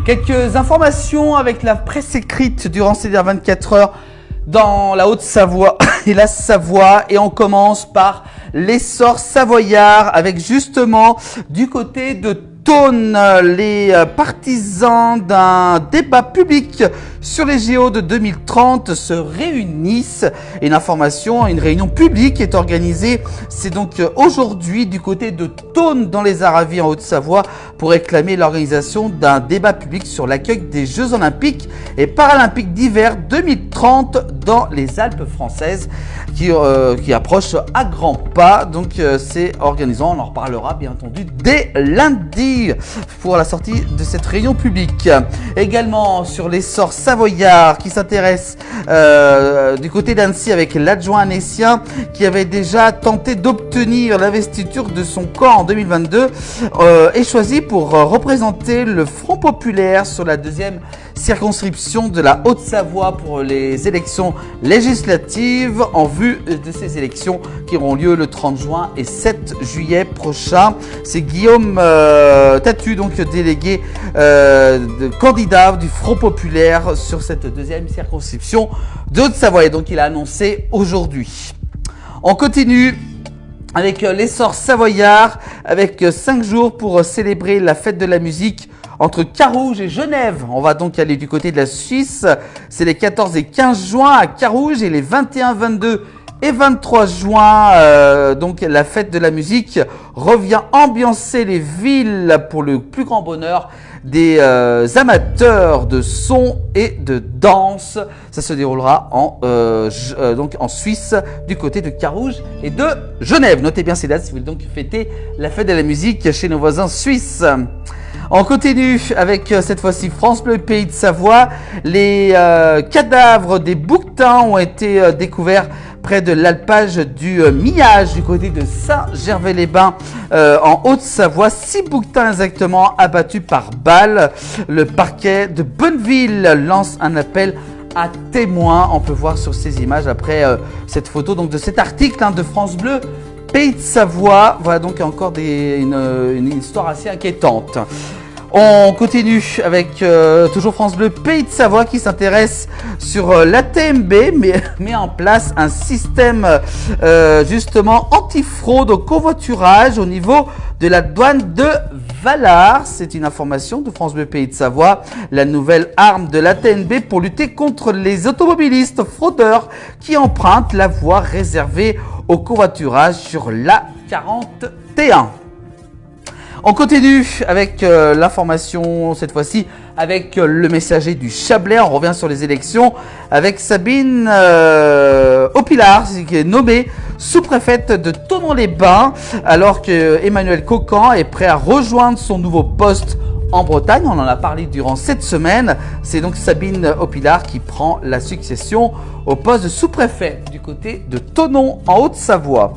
Quelques informations avec la presse écrite durant ces dernières 24 heures dans la Haute-Savoie et la Savoie. Et on commence par l'essor savoyard avec justement du côté de Thônes, les partisans d'un débat public sur les JO de 2030 se réunissent. Et une réunion publique est organisée. C'est donc aujourd'hui du côté de Thônes dans les Aravis en Haute-Savoie pour réclamer l'organisation d'un débat public sur l'accueil des Jeux Olympiques et Paralympiques d'hiver 2030 dans les Alpes françaises qui approchent à grands pas. Donc c'est organisant, on en reparlera bien entendu dès lundi pour la sortie de cette réunion publique. Également sur l'essor savoyard qui s'intéresse du côté d'Annecy avec l'adjoint annécien qui avait déjà tenté d'obtenir l'investiture de son camp en 2022 est choisi pour représenter le Front populaire sur la deuxième circonscription de la Haute-Savoie pour les élections législatives en vue de ces élections qui auront lieu le 30 juin et 7 juillet prochain. C'est Guillaume Tatu, donc délégué candidat du Front populaire sur cette deuxième circonscription de Haute-Savoie. Et donc il a annoncé aujourd'hui. On continue avec l'essor savoyard avec 5 jours pour célébrer la fête de la musique entre Carouge et Genève. On va donc aller du côté de la Suisse. C'est les 14 et 15 juin à Carouge et les 21, 22 et 23 juin. Donc la fête de la musique revient ambiancer les villes pour le plus grand bonheur des amateurs de son et de danse. Ça se déroulera donc en Suisse du côté de Carouge et de Genève. Notez bien ces dates si vous voulez donc fêter la fête de la musique chez nos voisins suisses. On continue avec cette fois-ci France Bleu Pays de Savoie. Les cadavres des bouquetins ont été découverts près de l'alpage du Millage du côté de Saint-Gervais-les-Bains en Haute-Savoie. 6 bouquetins exactement abattus par balles. Le parquet de Bonneville lance un appel à témoins. On peut voir sur ces images après cette photo donc de cet article de France Bleu Pays de Savoie. Voilà donc encore une histoire assez inquiétante. On continue avec toujours France Bleu Pays de Savoie qui s'intéresse sur l'ATMB, met en place un système justement anti-fraude au covoiturage au niveau de la douane de Valard. C'est une information de France Bleu Pays de Savoie. La nouvelle arme de l'ATMB pour lutter contre les automobilistes fraudeurs qui empruntent la voie réservée au covoiturage sur l'A41. On continue avec l'information, cette fois-ci avec le messager du Chablais. On revient sur les élections avec Sabine Opilard, qui est nommée sous-préfète de Thonon-les-Bains, alors que Emmanuel Cocan est prêt à rejoindre son nouveau poste en Bretagne. On en a parlé durant cette semaine. C'est donc Sabine Opilard qui prend la succession au poste de sous-préfet du côté de Thonon en Haute-Savoie.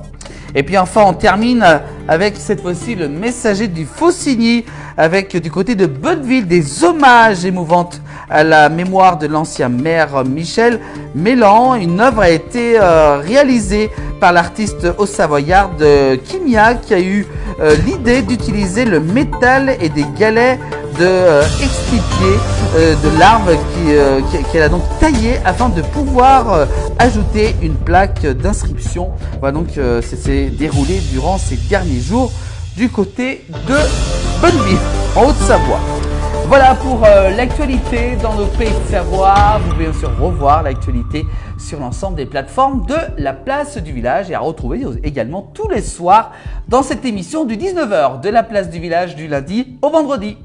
Et puis enfin, on termine avec cette fois-ci le messager du Faucigny avec du côté de Bonneville des hommages émouvantes à la mémoire de l'ancien maire Michel Mélan. Une œuvre a été réalisée par l'artiste haut-savoyarde Kimia qui a eu l'idée d'utiliser le métal et des galets extirpés de l'arbre qu'elle a donc taillé afin de pouvoir ajouter une plaque d'inscription. Voilà donc ça s'est déroulé durant ces derniers jours du côté de Bonneville en Haute-Savoie. Voilà pour l'actualité dans nos pays de Savoie. Vous pouvez bien sûr revoir l'actualité sur l'ensemble des plateformes de la place du village et à retrouver également tous les soirs dans cette émission du 19h de la place du village du lundi au vendredi.